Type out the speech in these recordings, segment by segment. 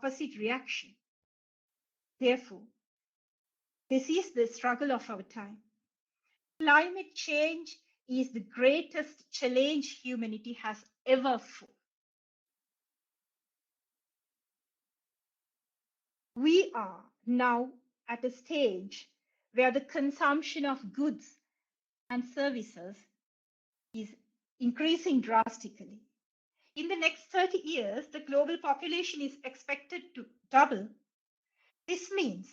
opposite reaction. Therefore, this is the struggle of our time. Climate change is the greatest challenge humanity has ever faced. We are now at a stage where the consumption of goods and services is increasing drastically. In the next 30 years, the global population is expected to double. This means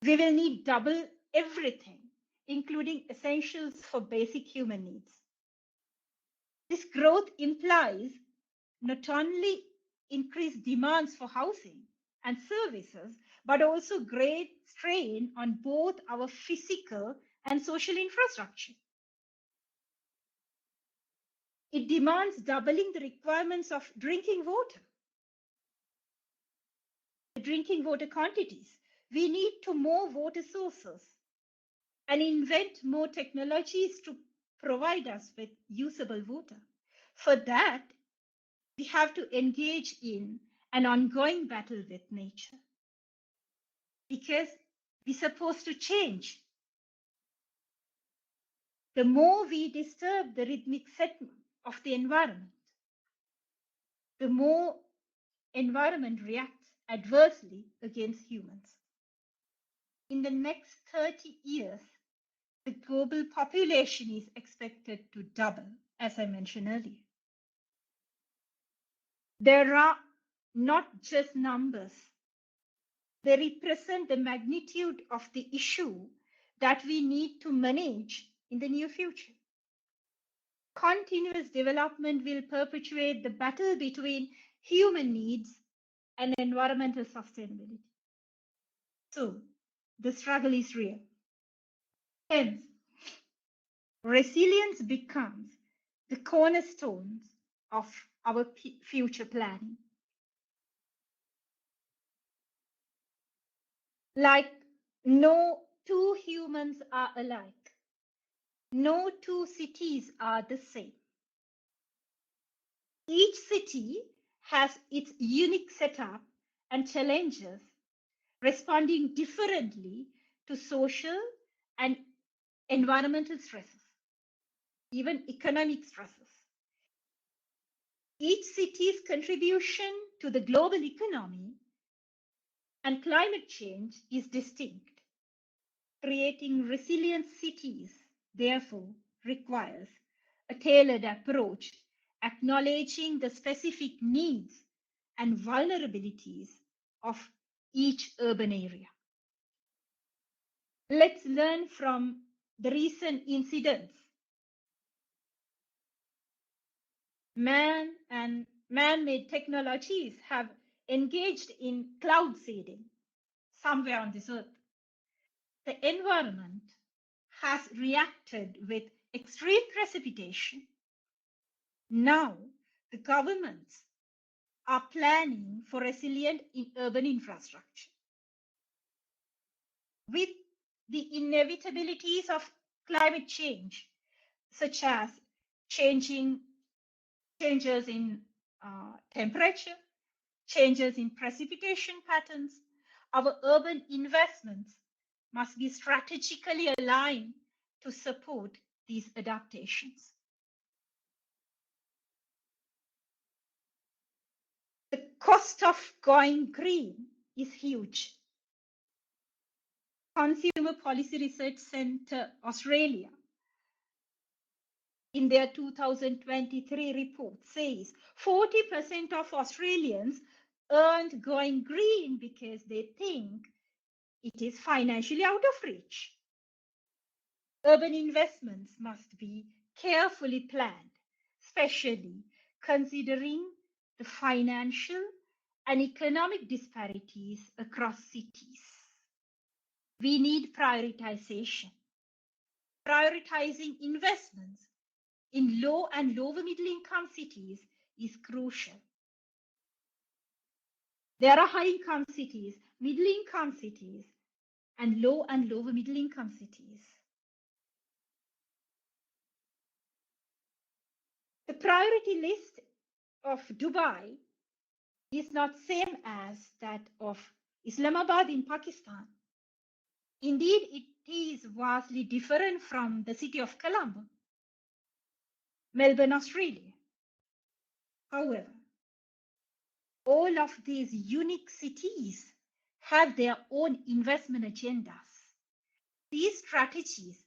we will need double everything, including essentials for basic human needs. This growth implies not only increased demands for housing and services, but also great strain on both our physical and social infrastructure. It demands doubling the requirements of drinking water, the drinking water quantities. We need to more water sources and invent more technologies to provide us with usable water. For that, we have to engage in an ongoing battle with nature, because we're supposed to change. The more we disturb the rhythmic settlement of the environment, the more environment reacts adversely against humans. In the next 30 years, the global population is expected to double, as I mentioned earlier. There are not just numbers. They represent the magnitude of the issue that we need to manage in the near future. Continuous development will perpetuate the battle between human needs and environmental sustainability. So, the struggle is real. Hence, resilience becomes the cornerstones of our future planning. Like no two humans are alike. No two cities are the same. Each city has its unique setup and challenges, responding differently to social and environmental stresses, even economic stresses. Each city's contribution to the global economy and climate change is distinct. Creating resilient cities, therefore, requires a tailored approach, acknowledging the specific needs and vulnerabilities of each urban area. Let's learn from the recent incidents. Man and man-made technologies have engaged in cloud seeding somewhere on this earth. The environment has reacted with extreme precipitation. Now, the governments are planning for resilient urban infrastructure. With the inevitabilities of climate change, such as changes in temperature, changes in precipitation patterns, our urban investments must be strategically aligned to support these adaptations. The cost of going green is huge. Consumer Policy Research Centre Australia, in their 2023 report, says 40% of Australians aren't going green because they think it is financially out of reach. Urban investments must be carefully planned, especially considering the financial and economic disparities across cities. We need prioritization. Prioritizing investments in low and lower middle income cities is crucial. There are high income cities, middle income cities, and low and lower middle income cities. The priority list of Dubai is not same as that of Islamabad in Pakistan. Indeed, it is vastly different from the city of Colombo, Melbourne, Australia. However, all of these unique cities have their own investment agendas. These strategies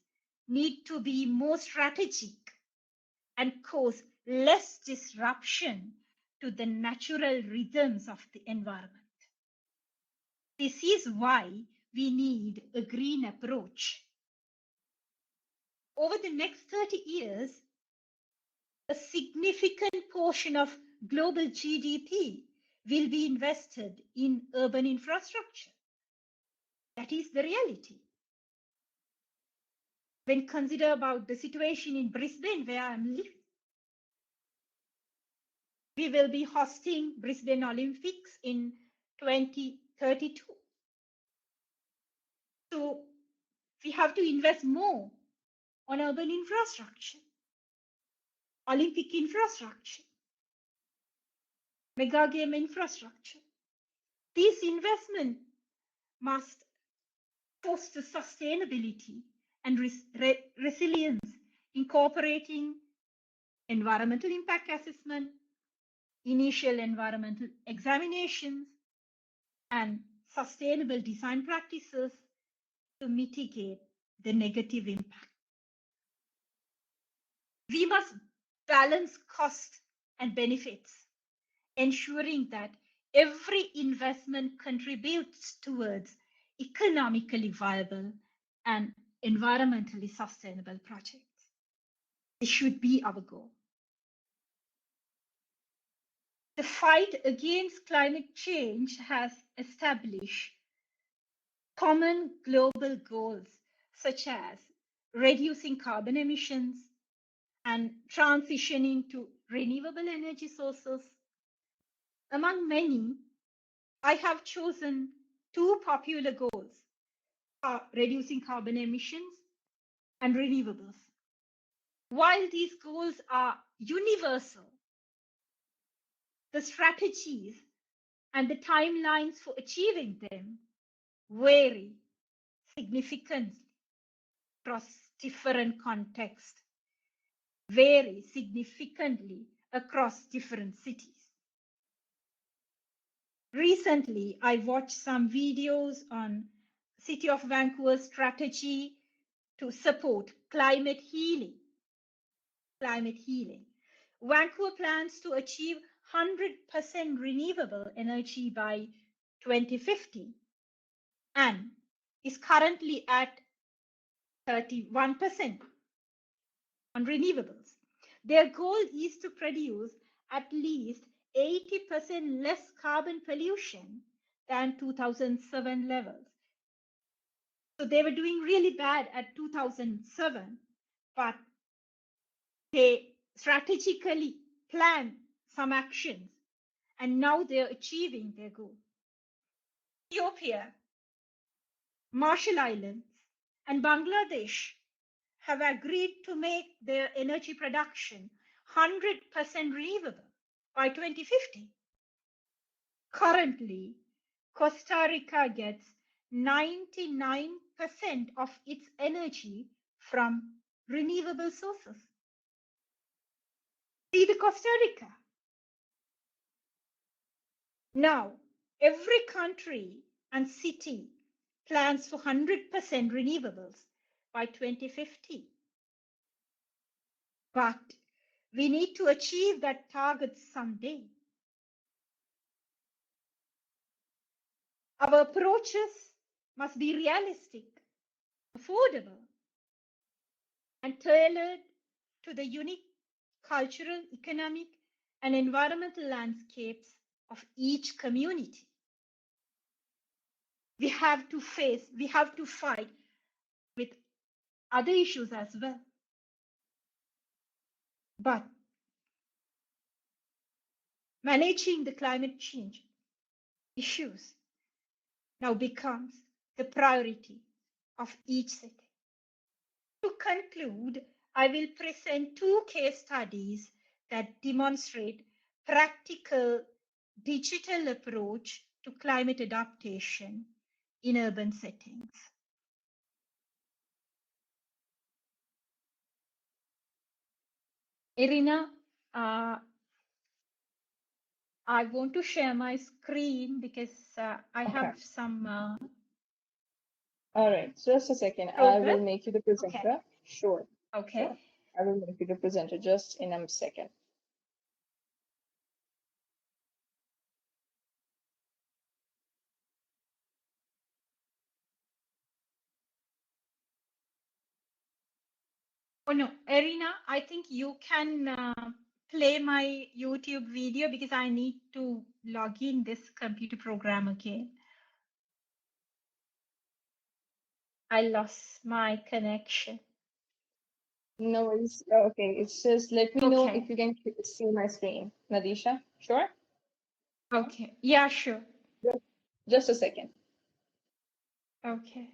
need to be more strategic and cause less disruption to the natural rhythms of the environment. This is why we need a green approach. Over the next 30 years, a significant portion of global GDP will be invested in urban infrastructure. That is the reality. When consider about the situation in Brisbane, where I'm living, we will be hosting Brisbane Olympics in 2032. So we have to invest more on urban infrastructure, Olympic infrastructure, mega game infrastructure. These investments must foster sustainability and resilience, incorporating environmental impact assessment, initial environmental examinations, and sustainable design practices to mitigate the negative impact. We must balance cost and benefits, ensuring that every investment contributes towards economically viable and environmentally sustainable projects. This should be our goal. The fight against climate change has established common global goals such as reducing carbon emissions and transitioning to renewable energy sources. Among many, I have chosen two popular goals: reducing carbon emissions and renewables. While these goals are universal, the strategies and the timelines for achieving them vary significantly across different contexts, vary significantly across different cities. Recently, I watched some videos on City of Vancouver's strategy to support climate healing. Vancouver plans to achieve 100% renewable energy by 2050 and is currently at 31% on renewables. Their goal is to produce at least 80% less carbon pollution than 2007 levels. So they were doing really bad at 2007, but they strategically planned some actions, and now they're achieving their goal. Ethiopia, Marshall Islands, and Bangladesh have agreed to make their energy production 100% renewable by 2050. Currently, Costa Rica gets 99% of its energy from renewable sources. See the Costa Rica. Now, every country and city plans for 100% renewables by 2050. But we need to achieve that target someday. Our approaches must be realistic, affordable, and tailored to the unique cultural, economic, and environmental landscapes of each community. We have to fight with other issues as well. But managing the climate change issues now becomes the priority of each city. To conclude, I will present two case studies that demonstrate practical digital approach to climate adaptation in urban settings. Irina, I want to share my screen because I have some All right, just a second. I will make you the presenter. Okay. Sure. Okay. Sure. I will make you the presenter just in a second. Oh no, Irina, I think you can play my YouTube video because I need to log in this computer program again. I lost my connection. No worries. Okay, it's just let me know if you can see my screen. Nadisha, sure? Okay. Yeah, sure. Just a second. Okay.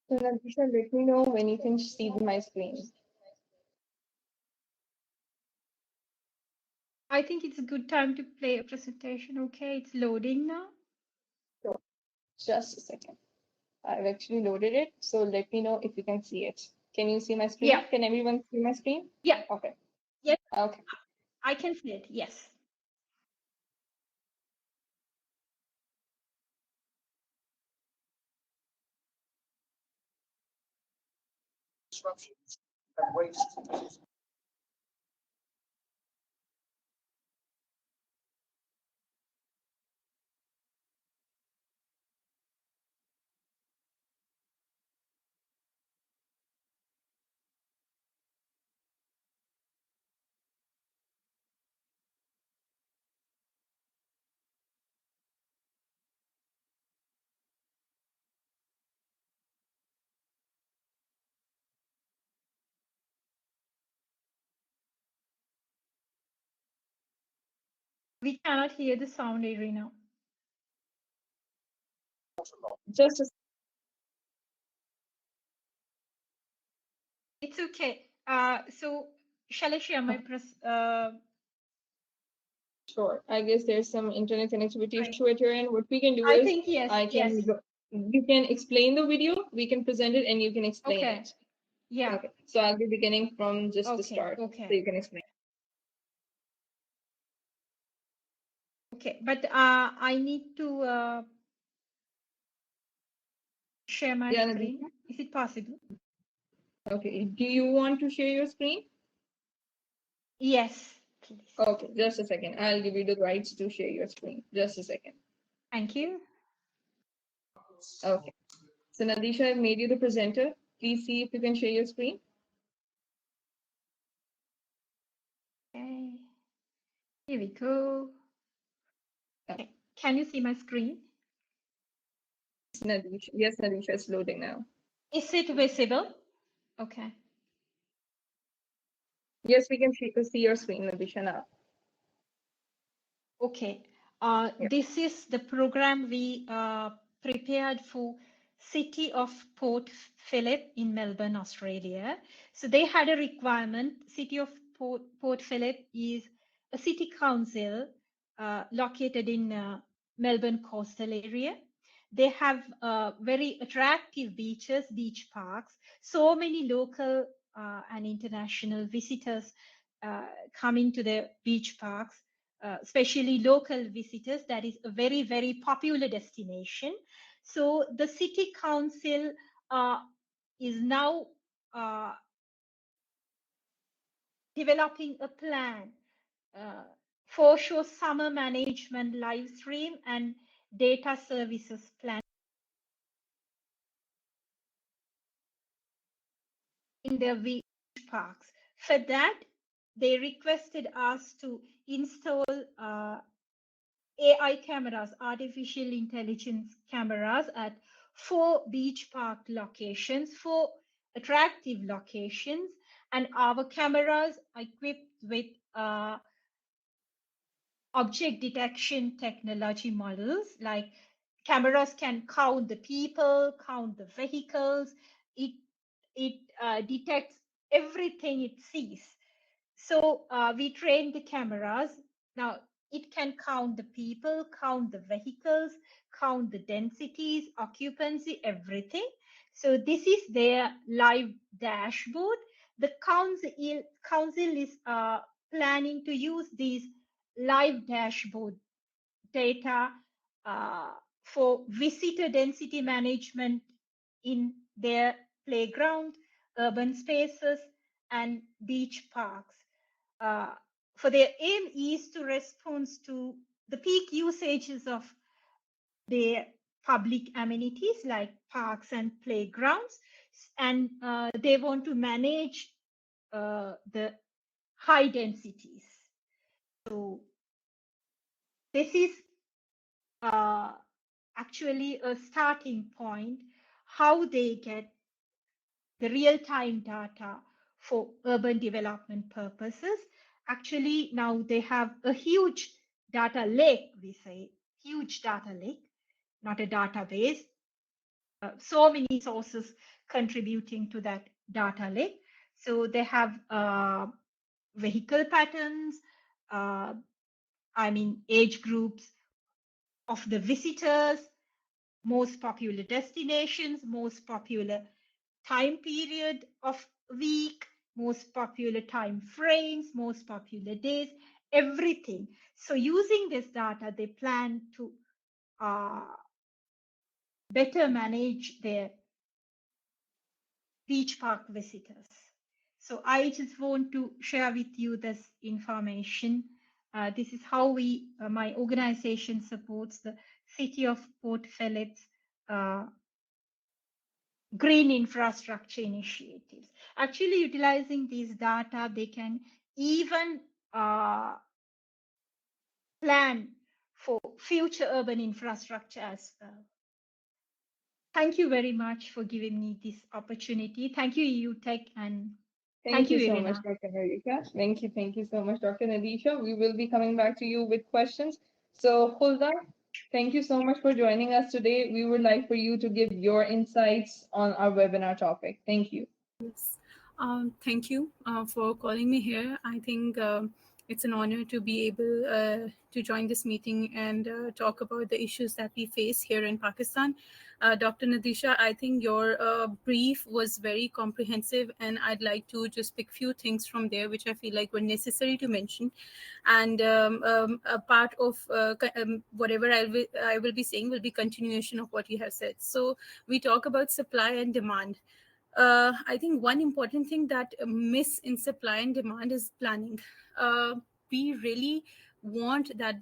So Nadisha, let me know when you can see my screen. I think it's a good time to play a presentation. Okay, it's loading now. Sure. Just a second. I've actually loaded it, so let me know if you can see it. Can you see my screen? Yeah. Can everyone see my screen? Yeah. Okay. Yes. Okay. I can see it. Yes. Disruptions and waste. We cannot hear the sound, Irina. Just a It's okay. So shall I share my press? Sure. I guess there's some internet connectivity issue at your end. What we can do I is think yes. you can explain the video, we can present it, and you can explain Okay. it. Yeah. Okay. So I'll be beginning from just the Okay. start. Okay. So you can explain. Okay. But I need to share my Yeah, screen. Nadisha? Is it possible? Okay. Do you want to share your screen? Yes, please. Okay, just a second. I'll give you the rights to share your screen. Just a second. Thank you. Okay. So Nadisha, I've made you the presenter. Please see if you can share your screen. Okay. Here we go. Okay. Can you see my screen? Nadisha. Yes, Nadisha, it's loading now. Is it visible? Okay. Yes, we can see your screen, Nadisha, now. Okay. Yeah. This is the program we prepared for City of Port Phillip in Melbourne, Australia. So they had a requirement. City of Port Phillip is a city council located in Melbourne coastal area. They have very attractive beaches, beach parks. So many local and international visitors coming to the beach parks. Especially local visitors. That is a very, very popular destination. So the city council is now developing a plan for sure summer management live stream and data services plan. in their beach parks. For that, they requested us to install AI cameras, artificial intelligence cameras at 4 beach park locations, 4 attractive locations, and our cameras are equipped with object detection technology models. Like cameras can count the people, count the vehicles. It detects everything it sees. So we train the cameras. Now it can count the people, count the vehicles, count the densities, occupancy, everything. So this is their live dashboard. The council is planning to use these live dashboard data for visitor density management in their playground, urban spaces, and beach parks. For their aim is to respond to the peak usages of their public amenities like parks and playgrounds, and they want to manage the high densities. So this is actually a starting point, how they get the real-time data for urban development purposes. Actually, now they have a huge data lake, we say, huge data lake, not a database. So many sources contributing to that data lake. So they have vehicle patterns, age groups of the visitors, most popular destinations, most popular time period of week, most popular time frames, most popular days, everything. So using this data, they plan to better manage their beach park visitors. So I just want to share with you this information. This is how my organization supports the City of Port Phillip's green infrastructure initiatives. Actually, utilizing these data, they can even plan for future urban infrastructure as well. Thank you very much for giving me this opportunity. Thank you, EUTECH, and thank you, so Irina. much, Dr. Nadisha. Thank you so much, Dr. Nadisha. We will be coming back to you with questions. So, Hulda, thank you so much for joining us today. We would like for you to give your insights on our webinar topic. Thank you. Yes. Thank you for calling me here. I think it's an honor to be able to join this meeting and talk about the issues that we face here in Pakistan. Dr. Nadisha, I think your brief was very comprehensive, and I'd like to just pick few things from there which I feel like were necessary to mention. And a part of whatever I will be saying will be continuation of what you have said. So we talk about supply and demand. I think one important thing that miss in supply and demand is planning. We really want that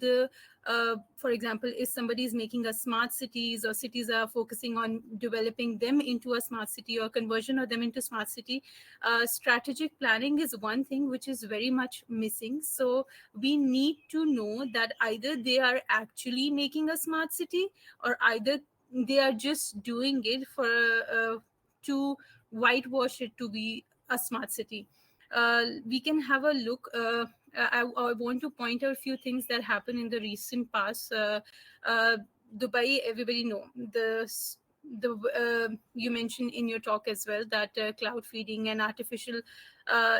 for example, if somebody is making a smart cities or cities are focusing on developing them into a smart city or conversion of them into smart city, strategic planning is one thing which is very much missing. So we need to know that either they are actually making a smart city or either they are just doing it for to whitewash it to be a smart city. We can have a look. I want to point out a few things that happened in the recent past. Dubai, everybody know you mentioned in your talk as well that cloud feeding and artificial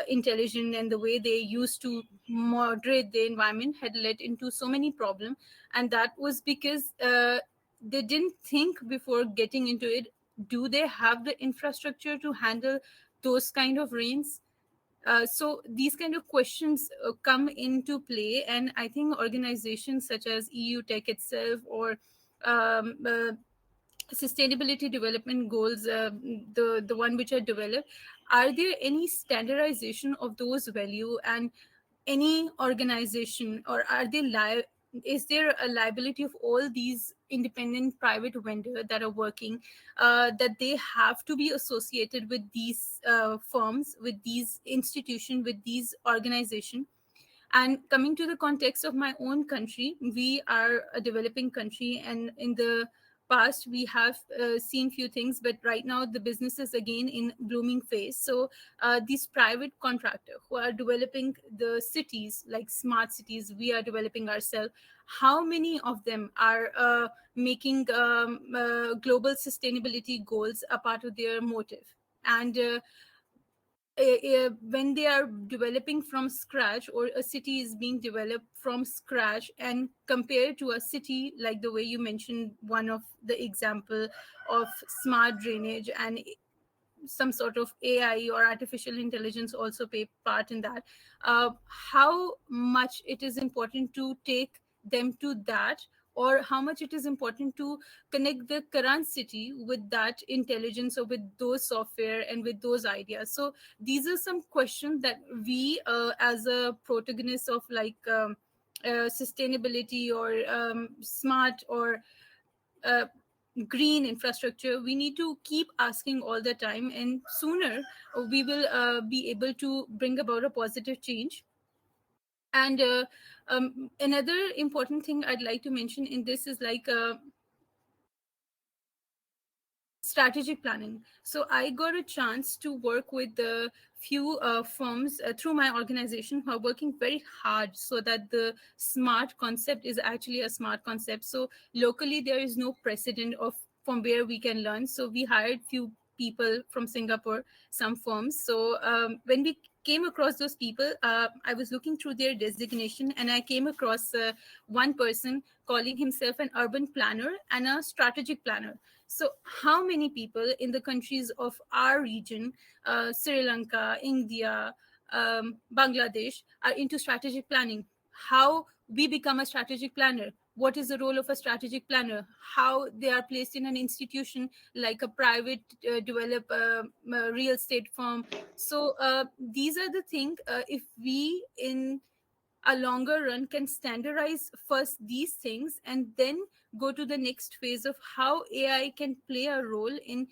intelligence and the way they used to moderate the environment had led into so many problems, and that was because they didn't think before getting into it. Do they have the infrastructure to handle those kind of rains? So these kind of questions come into play, and I think organizations such as EUTECH itself or sustainability development goals, the one which are developed, are there any standardization of those value, and any organization, or are they is there a liability of all these independent private vendors that are working, that they have to be associated with these firms, with these institutions, with these organizations? And coming to the context of my own country, we are a developing country, and in the past we have seen few things, but right now the business is again in blooming phase. So these private contractors who are developing the cities, like smart cities we are developing ourselves, how many of them are making global sustainability goals a part of their motive? And when they are developing from scratch, or a city is being developed from scratch, and compared to a city like the way you mentioned one of the example of smart drainage, and some sort of AI or artificial intelligence also play part in that, how much it is important to take them to that, or how much it is important to connect the current city with that intelligence, or with those software and with those ideas. So these are some questions that we as a protagonist of like sustainability, or smart, or uh, green infrastructure, we need to keep asking all the time, and sooner we will be able to bring about a positive change. And another important thing I'd like to mention in this is like strategic planning. So I got a chance to work with a few firms through my organization who are working very hard so that the smart concept is actually a smart concept. So locally there is no precedent of from where we can learn. So we hired few people from Singapore, some firms. So when we came across those people, I was looking through their designation, and I came across one person calling himself an urban planner and a strategic planner. So how many people in the countries of our region, Sri Lanka, India, Bangladesh, are into strategic planning? How we become a strategic planner? What is the role of a strategic planner? How they are placed in an institution like a private develop real estate firm. So these are the things, if we in a longer run can standardize first these things, and then go to the next phase of how AI can play a role in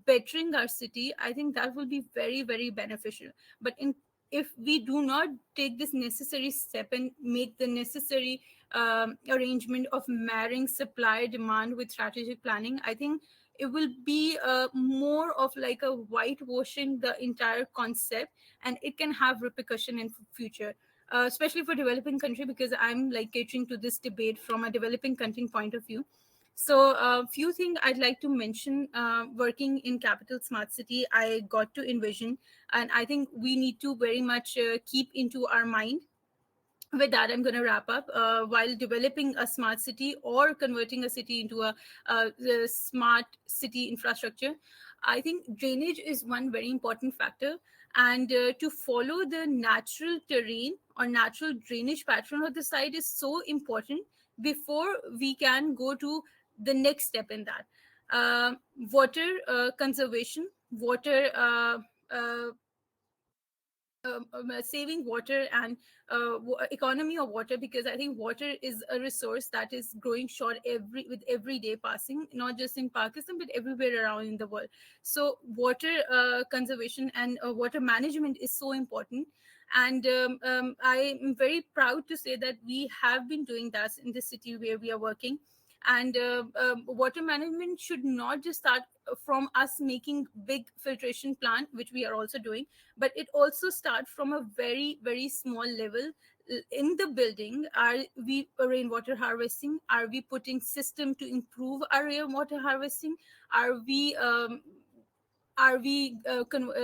bettering our city, I think that will be very, very beneficial. But if we do not take this necessary step and make the necessary arrangement of marrying supply demand with strategic planning, I think it will be more of like a whitewashing the entire concept, and it can have repercussion in future, especially for developing country, because I'm like catering to this debate from a developing country point of view. So a few things I'd like to mention. Working in capital smart city, I got to envision, and I think we need to very much keep into our mind. With that, I'm going to wrap up. While developing a smart city or converting a city into a smart city infrastructure, I think drainage is one very important factor. And to follow the natural terrain or natural drainage pattern of the site is so important before we can go to the next step in that. Water conservation, water saving water, and economy of water, because I think water is a resource that is growing short with every day passing, not just in Pakistan but everywhere around in the world. So water conservation and water management is so important. And I am very proud to say that we have been doing that in the city where we are working. And water management should not just start from us making big filtration plant, which we are also doing, but it also starts from a very, very small level in the building. Are we rainwater harvesting? Are we putting system to improve our rainwater harvesting? Are we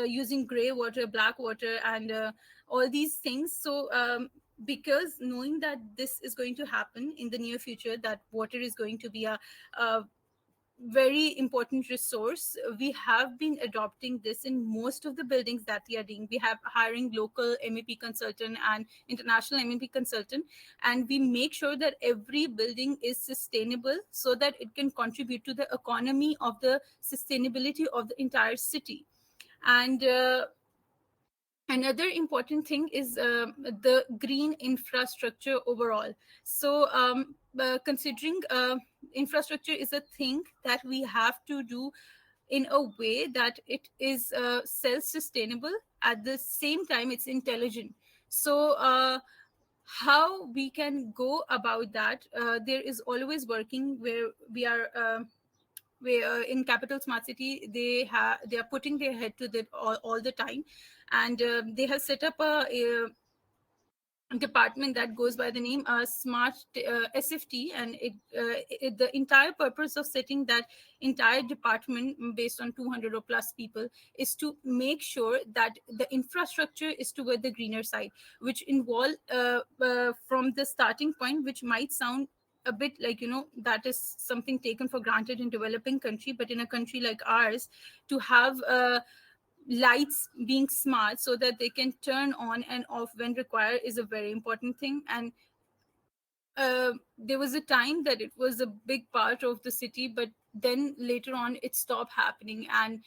using gray water, black water, and all these things? So because knowing that this is going to happen in the near future, that water is going to be a very important resource, we have been adopting this in most of the buildings that we are doing. We have hiring local MEP consultant and international MEP consultant, and we make sure that every building is sustainable so that it can contribute to the economy of the sustainability of the entire city. And Another important thing is the green infrastructure overall. So considering infrastructure is a thing that we have to do in a way that it is self-sustainable, at the same time it's intelligent. So how we can go about that, there is always working where we are in Capital Smart City, they are putting their head to it all the time, and they have set up a department that goes by the name Smart SFT, and the entire purpose of setting that entire department, based on 200 or plus people, is to make sure that the infrastructure is toward the greener side, which involve from the starting point, which might sound a bit like, that is something taken for granted in developing country, but in a country like ours, to have lights being smart so that they can turn on and off when required is a very important thing. And there was a time that it was a big part of the city, but then later on it stopped happening. And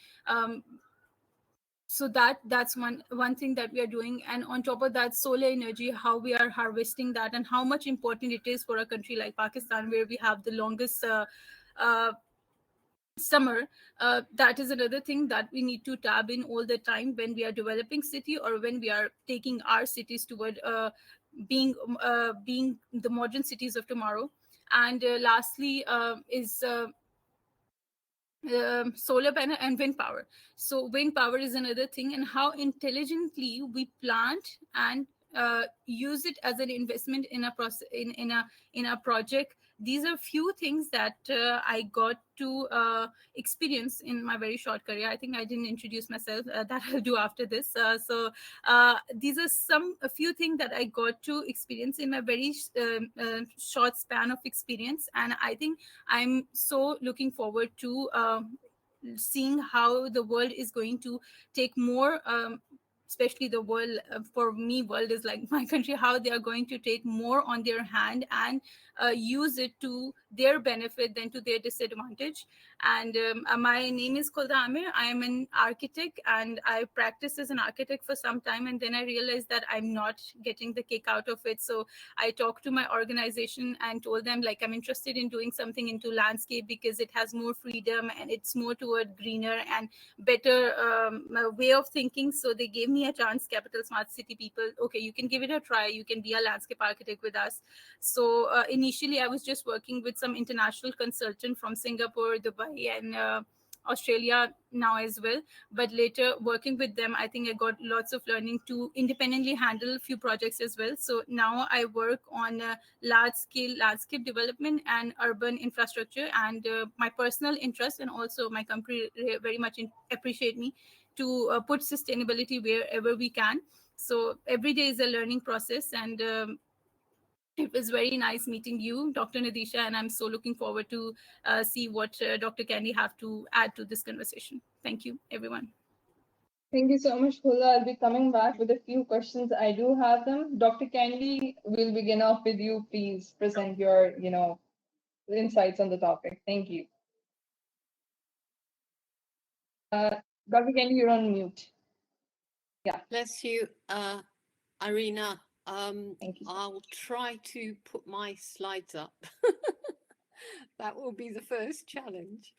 so that's one thing that we are doing. And on top of that, solar energy, how we are harvesting that, and how much important it is for a country like Pakistan, where we have the longest summer. That is another thing that we need to tab in all the time when we are developing city, or when we are taking our cities toward being the modern cities of tomorrow. And lastly is solar panel and wind power. So wind power is another thing, and how intelligently we plant and use it as an investment in a process, in a project. These are few things that I got to experience in my very short career. I think I didn't introduce myself. That I'll do after this. These are a few things that I got to experience in my very short span of experience, and I think I'm so looking forward to seeing how the world is going to take more, especially the world, for me world is like my country, how they are going to take more on their hand and use it to their benefit than to their disadvantage. And my name is Kulda Amir. I am an architect, and I practiced as an architect for some time, and then I realized that I'm not getting the kick out of it. So I talked to my organization and told them, like, I'm interested in doing something into landscape because it has more freedom and it's more toward greener and better way of thinking. So they gave me a chance. Capital Smart City people, okay, you can give it a try, you can be a landscape architect with us. So initially I was just working with some international consultant from Singapore, Dubai, and Australia now as well. But later working with them, I think I got lots of learning to independently handle a few projects as well. So now I work on large scale landscape development and urban infrastructure. And my personal interest, and also my company very much appreciate me to put sustainability wherever we can. So every day is a learning process. And it was very nice meeting you, Dr. Nadisha, and I'm so looking forward to see what Dr. Candy have to add to this conversation. Thank you, everyone. Thank you so much, Khula. I'll be coming back with a few questions. I do have them. Dr. Candy, we'll begin off with you. Please present your, insights on the topic. Thank you. Dr. Candy, you're on mute. Yeah. Bless you, Irina. Thank you. I'll try to put my slides up. That will be the first challenge.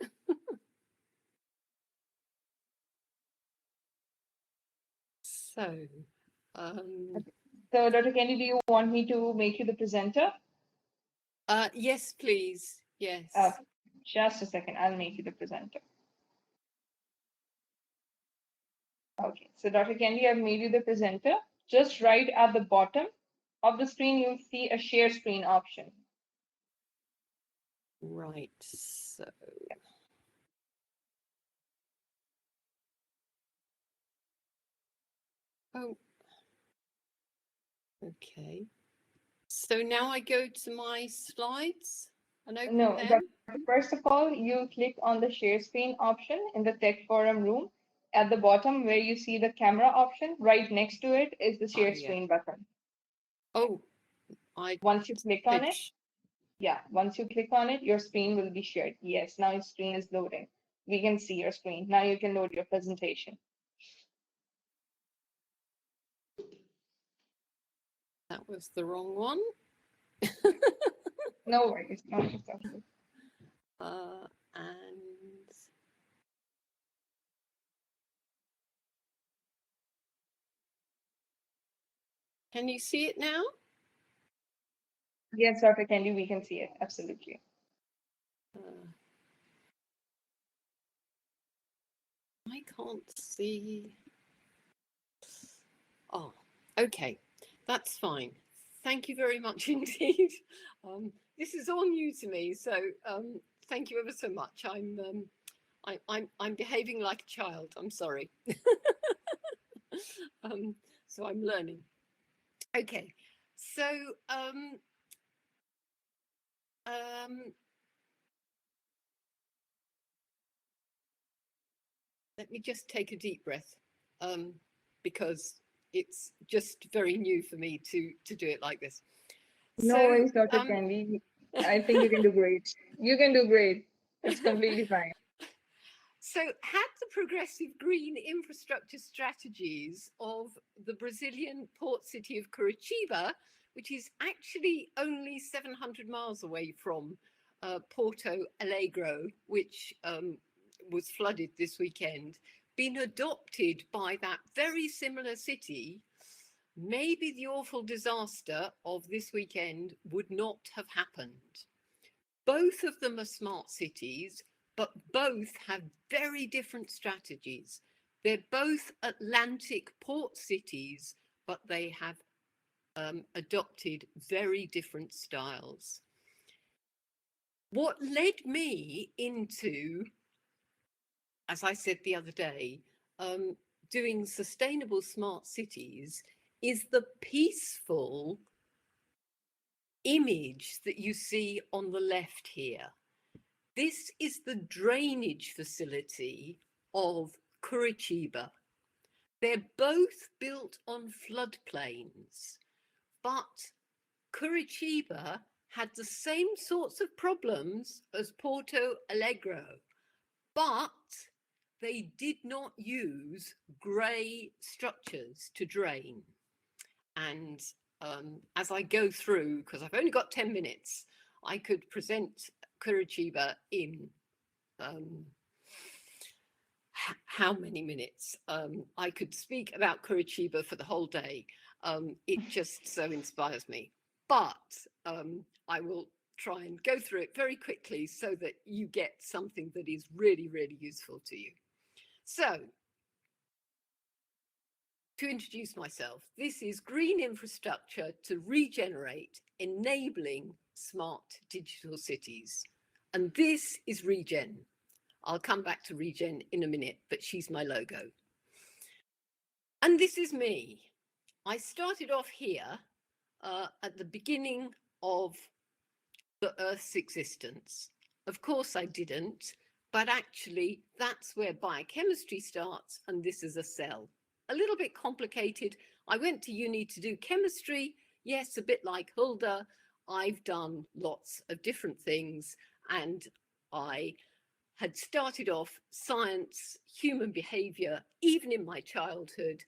So, Dr. Candy, do you want me to make you the presenter? yes, please. Yes. Just a second. I'll make you the presenter. Okay. So, Dr. Candy, I've made you the presenter. Just right at the bottom of the screen, you'll see a share screen option. Right. So. Oh. Okay. So now I go to my slides and open them? First of all, you click on the share screen option in the Tech Forum room. At the bottom where you see the camera option, right next to it is the share screen button. Oh, once you click on it, once you click on it, your screen will be shared. Yes, now your screen is loading. We can see your screen. Now you can load your presentation. That was the wrong one. No worries. No worries. And can you see it now? Yes, Dr. Kendi, we can see it. Absolutely. I can't see. Oh, okay. That's fine. Thank you very much indeed. This is all new to me, so thank you ever so much. I'm behaving like a child. I'm sorry. So I'm learning. Okay, so let me just take a deep breath, because it's just very new for me to do it like this. No So, worries, Dr. Kendi. I think you can do great. You can do great. It's completely fine. So, had the progressive green infrastructure strategies of the Brazilian port city of Curitiba, which is actually only 700 miles away from Porto Alegre, which was flooded this weekend, been adopted by that very similar city, maybe the awful disaster of this weekend would not have happened. Both of them are smart cities, but both have very different strategies. They're both Atlantic port cities, but they have adopted very different styles. What led me into, as I said the other day, doing sustainable smart cities is the peaceful image that you see on the left here. This is the drainage facility of Curitiba. They're both built on floodplains, but Curitiba had the same sorts of problems as Porto Alegre, but they did not use grey structures to drain. And as I go through, because I've only got 10 minutes, I could present Curitiba in how many minutes? I could speak about Curitiba for the whole day. It just so inspires me. But I will try and go through it very quickly so that you get something that is really, really useful to you. So, to introduce myself, this is green infrastructure to regenerate, enabling smart digital cities. And this is Regen. I'll come back to Regen in a minute, but she's my logo. And this is me. I started off here at the beginning of the Earth's existence. Of course I didn't, but actually that's where biochemistry starts, and this is a cell. A little bit complicated. I went to uni to do chemistry. Yes, a bit like Hulda. I've done lots of different things, and I had started off science, human behavior, even in my childhood.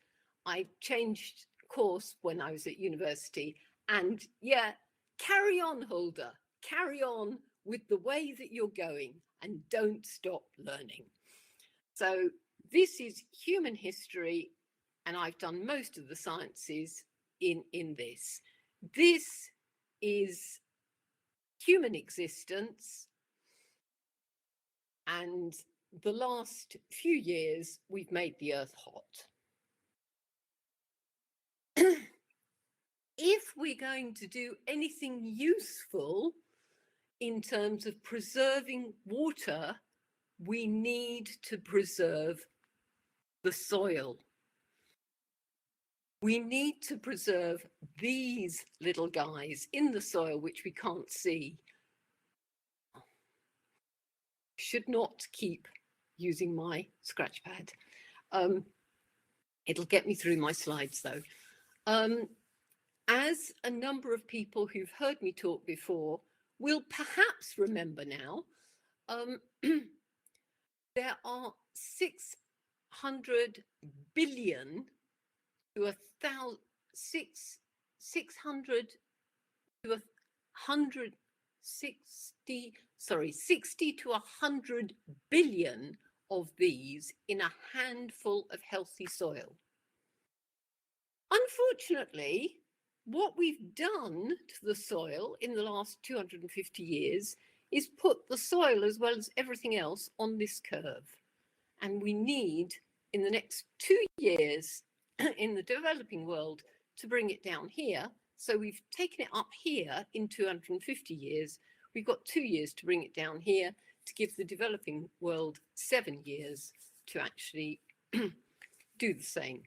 I changed course when I was at university, and yeah, carry on, Hulda, carry on with the way that you're going and don't stop learning. So this is human history, and I've done most of the sciences in this. This is human existence, and the last few years we've made the earth hot. If we're going to do anything useful in terms of preserving water, we need to preserve the soil. We need to preserve these little guys in the soil, which we can't see. Should not keep using my scratch pad. It'll get me through my slides though. As a number of people who've heard me talk before will perhaps remember now, there are 600 billion to 6 60 to 100 billion of these in a handful of healthy soil. Unfortunately, what we've done to the soil in the last 250 years is put the soil as well as everything else on this curve. And we need, in the next 2 years in the developing world, to bring it down here. So we've taken it up here in 250 years. We've got 2 years to bring it down here to give the developing world 7 years to actually do the same.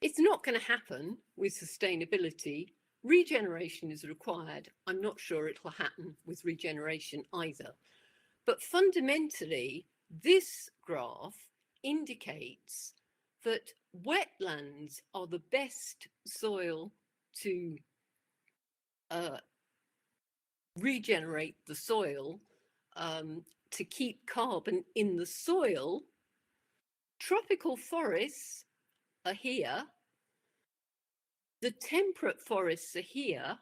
It's not going to happen with sustainability. Regeneration is required. I'm not sure it'll happen with regeneration either. But fundamentally, this graph indicates that wetlands are the best soil to regenerate the soil, to keep carbon in the soil. Tropical forests are here. The temperate forests are here.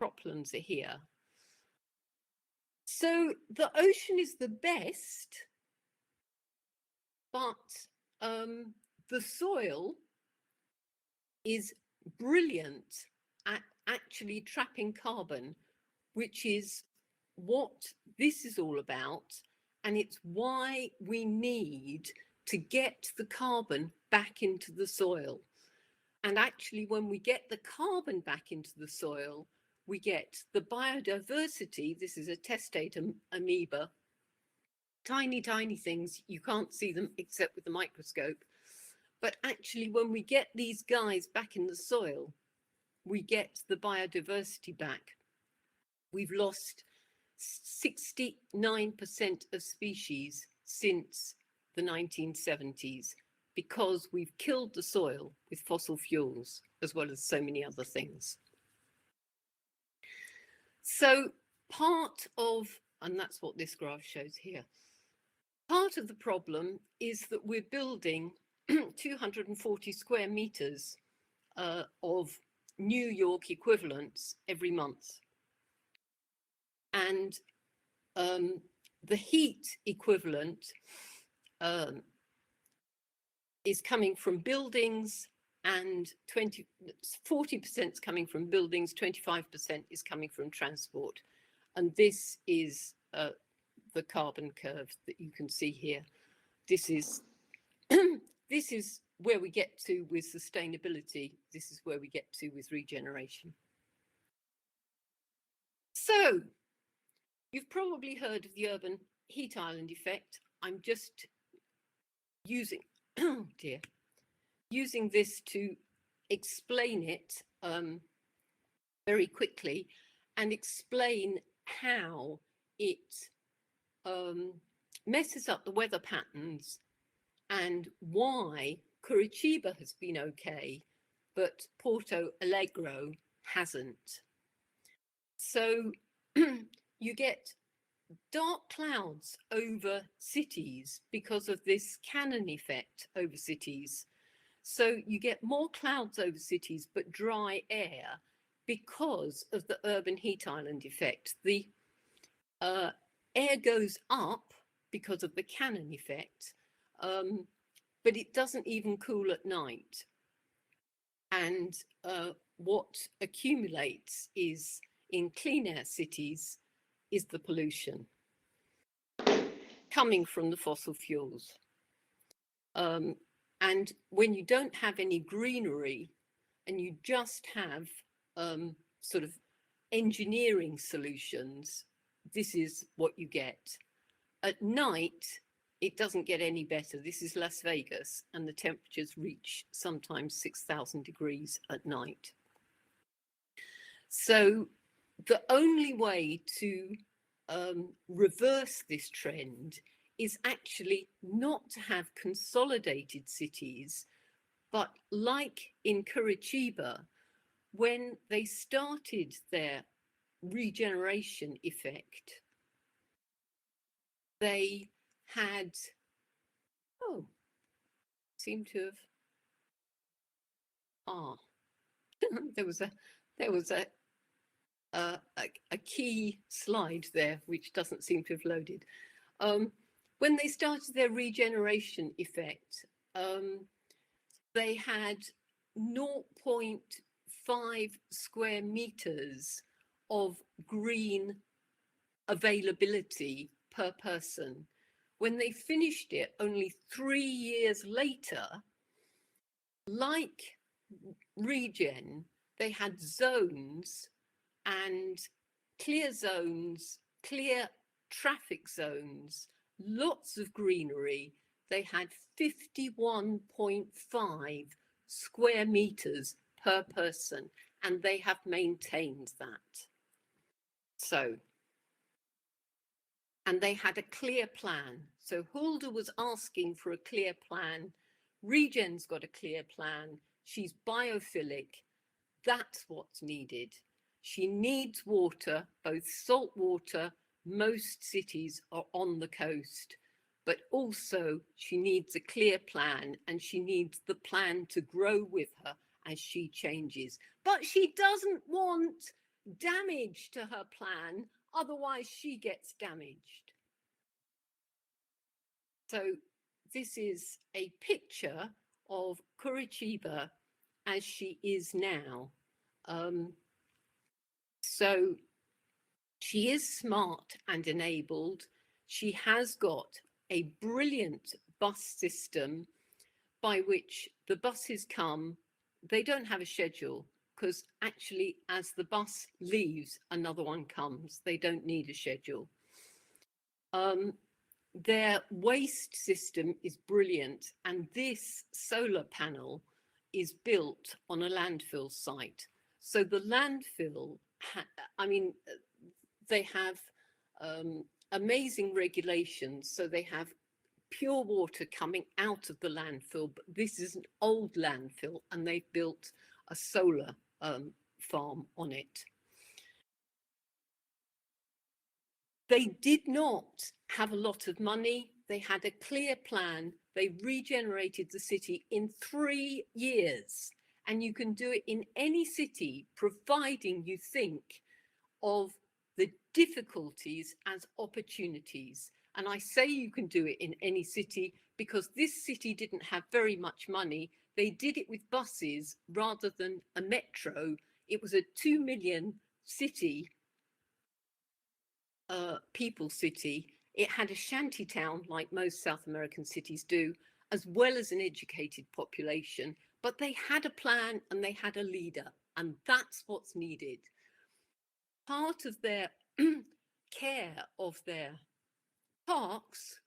Croplands are here. So the ocean is the best, but the soil is brilliant at actually trapping carbon, which is what this is all about. And it's why we need to get the carbon back into the soil. And actually, when we get the carbon back into the soil, we get the biodiversity. This is a testate amoeba. Tiny, tiny things. You can't see them except with the microscope. But actually, when we get these guys back in the soil, we get the biodiversity back. We've lost 69% of species since the 1970s because we've killed the soil with fossil fuels, as well as so many other things. So part of, and that's what this graph shows here, part of the problem is that we're building 240 square meters of New York equivalents every month. And the heat equivalent is coming from buildings, and 40% is coming from buildings, 25% is coming from transport. And this is the carbon curve that you can see here. This is this is where we get to with sustainability. This is where we get to with regeneration. So you've probably heard of the urban heat island effect. I'm just using, oh dear, using this to explain it very quickly and explain how it messes up the weather patterns and why Curitiba has been okay, but Porto Alegre hasn't. So you get dark clouds over cities because of this cannon effect over cities. So you get more clouds over cities, but dry air because of the urban heat island effect. The air goes up because of the cannon effect, but it doesn't even cool at night. And what accumulates is in clean air cities is the pollution coming from the fossil fuels. And when you don't have any greenery and you just have sort of engineering solutions, this is what you get. At night, it doesn't get any better. This is Las Vegas, and the temperatures reach sometimes 6,000 degrees at night. So the only way to reverse this trend is actually not to have consolidated cities, but like in Curitiba, when they started their regeneration effect, they had, seem to have, there was a key slide there which doesn't seem to have loaded. When they started their regeneration effect, they had 0.5 square meters of green availability per person. When they finished it only 3 years later, like Regen, they had zones and clear zones, clear traffic zones, lots of greenery. They had 51.5 square meters per person, and they have maintained that. So, and they had a clear plan. So Hulda was asking for a clear plan. Regen's got a clear plan. She's biophilic. That's what's needed. She needs water, both salt water. Most cities are on the coast, but also she needs a clear plan, and she needs the plan to grow with her as she changes. But she doesn't want damage to her plan, otherwise she gets damaged. So this is a picture of Curitiba as she is now. So she is smart and enabled. She has got a brilliant bus system by which the buses come. They don't have a schedule, because actually as the bus leaves, another one comes. They don't need a schedule. Their waste system is brilliant, and this solar panel is built on a landfill site. So the landfill, they have amazing regulations. So they have pure water coming out of the landfill, but this is an old landfill, and they've built a solar farm on it. They did not have a lot of money. They had a clear plan. They regenerated the city in 3 years. And you can do it in any city, providing you think of the difficulties as opportunities. And I say you can do it in any city because this city didn't have very much money. They did it with buses rather than a metro. It was a 2 million city. People city. It had a shanty town like most South American cities do, as well as an educated population, but they had a plan and they had a leader, and that's what's needed. Part of their care of their parks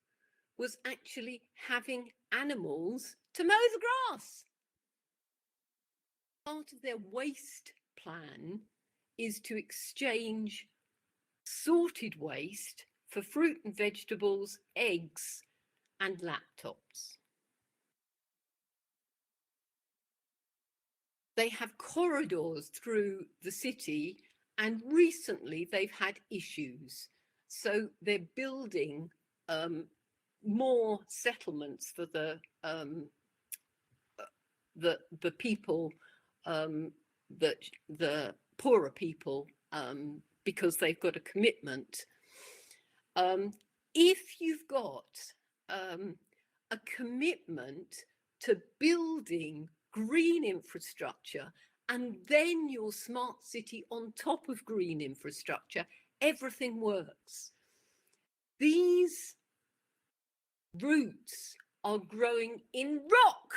was actually having animals to mow the grass. Part of their waste plan is to exchange sorted waste for fruit and vegetables, eggs, and laptops. They have corridors through the city, and recently they've had issues. So they're building more settlements for the people, the poorer people, because they've got a commitment. If you've got a commitment to building green infrastructure and then your smart city on top of green infrastructure, everything works. These roots are growing in rock.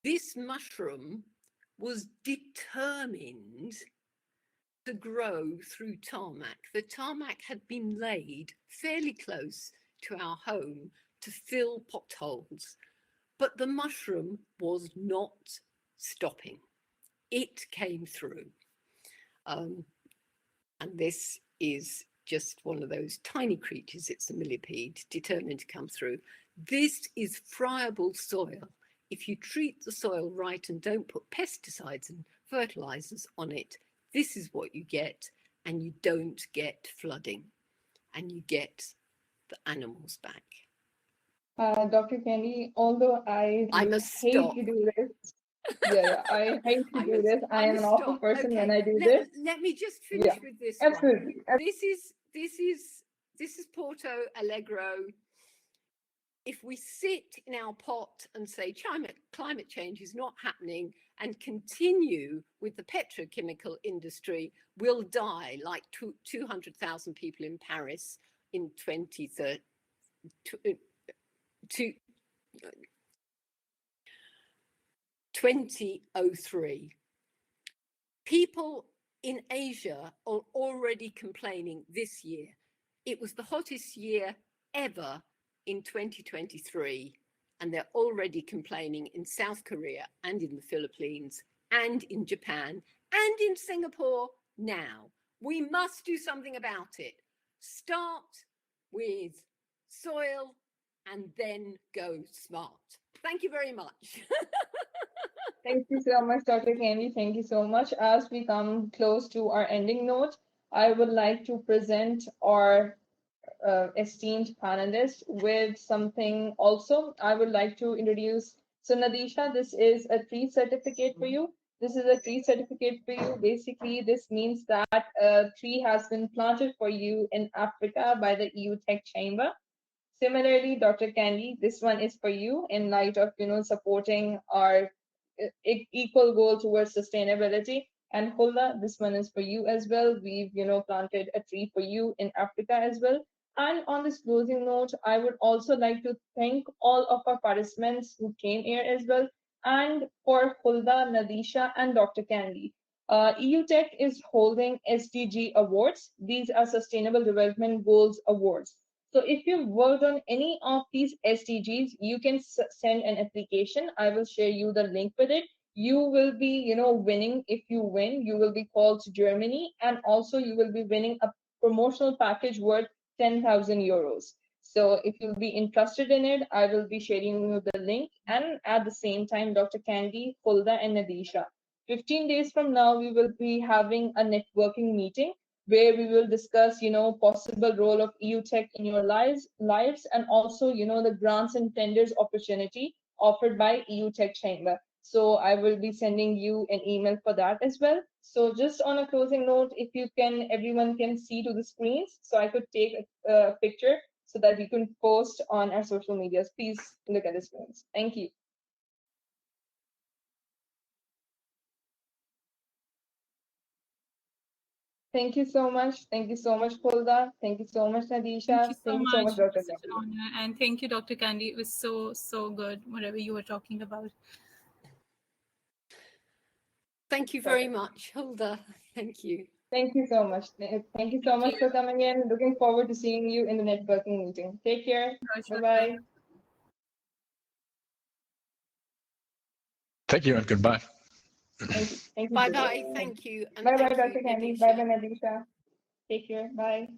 This mushroom was determined to grow through tarmac. The tarmac had been laid fairly close to our home to fill potholes, but the mushroom was not stopping. It came through. And this is just one of those tiny creatures. It's a millipede determined to come through. This is friable soil. If you treat the soil right and don't put pesticides and fertilizers on it, this is what you get, and you don't get flooding, and you get the animals back. Dr. Candy, although I must hate stop. to do this, I hate to do this. I am an awful stop. person Okay. when I do this. Let me just finish Yeah, with this absolutely. one. This is Porto Alegre. If we sit in our pot and say climate change is not happening and continue with the petrochemical industry, we'll die like 200,000 people in Paris in 2003. People in Asia are already complaining this year. It was the hottest year ever in 2023, and they're already complaining in South Korea and in the Philippines and in Japan and in Singapore now. We must do something about it. Start with soil and then go smart. Thank you very much. Thank you so much, Dr. Candy. Thank you so much. As we come close to our ending note, I would like to present our esteemed panelist with something also. I would like to introduce. So Nadisha, this is a tree certificate for you. This is a tree certificate for you. Basically, this means that a tree has been planted for you in Africa by the EUTECH Chamber. Similarly, Dr. Candy, this one is for you in light of supporting our equal goal towards sustainability. And Hulda, this one is for you as well. We've planted a tree for you in Africa as well. And on this closing note, I would also like to thank all of our participants who came here as well, and for Hulda, Nadisha, and Dr. Candy. EUTech is holding SDG awards. These are Sustainable Development Goals awards. So if you've worked on any of these SDGs, you can send an application. I will share you the link with it. You will be, winning. If you win, you will be called to Germany, and also you will be winning a promotional package worth 10,000 euros. So if you'll be interested in it, I will be sharing you the link. And at the same time, Dr. Candy, Hulda, and Nadisha. 15 days from now, we will be having a networking meeting where we will discuss, possible role of EUTech in your lives, and also, the grants and tenders opportunity offered by EUTech Chamber. So I will be sending you an email for that as well. So just on a closing note, if you can, everyone can see to the screens, so I could take a picture so that we can post on our social medias. Please look at the screens. Thank you. Thank you so much. Thank you so much, Hulda. Thank you so much, Nadisha. Thank you so much. Dr. It was such an Candy. honor. And thank you, Dr. Candy. It was so good, whatever you were talking about. Thank you very much, Hulda. Thank you. Thank you so much. Thank you so much for coming in. Looking forward to seeing you in the networking meeting. Take care. Bye-bye. Thank you and goodbye. Thank you. Bye-bye. Thank you. And bye-bye, thank Dr. you, Candy. Nadisha. Bye-bye, Nadisha. Take care. Bye.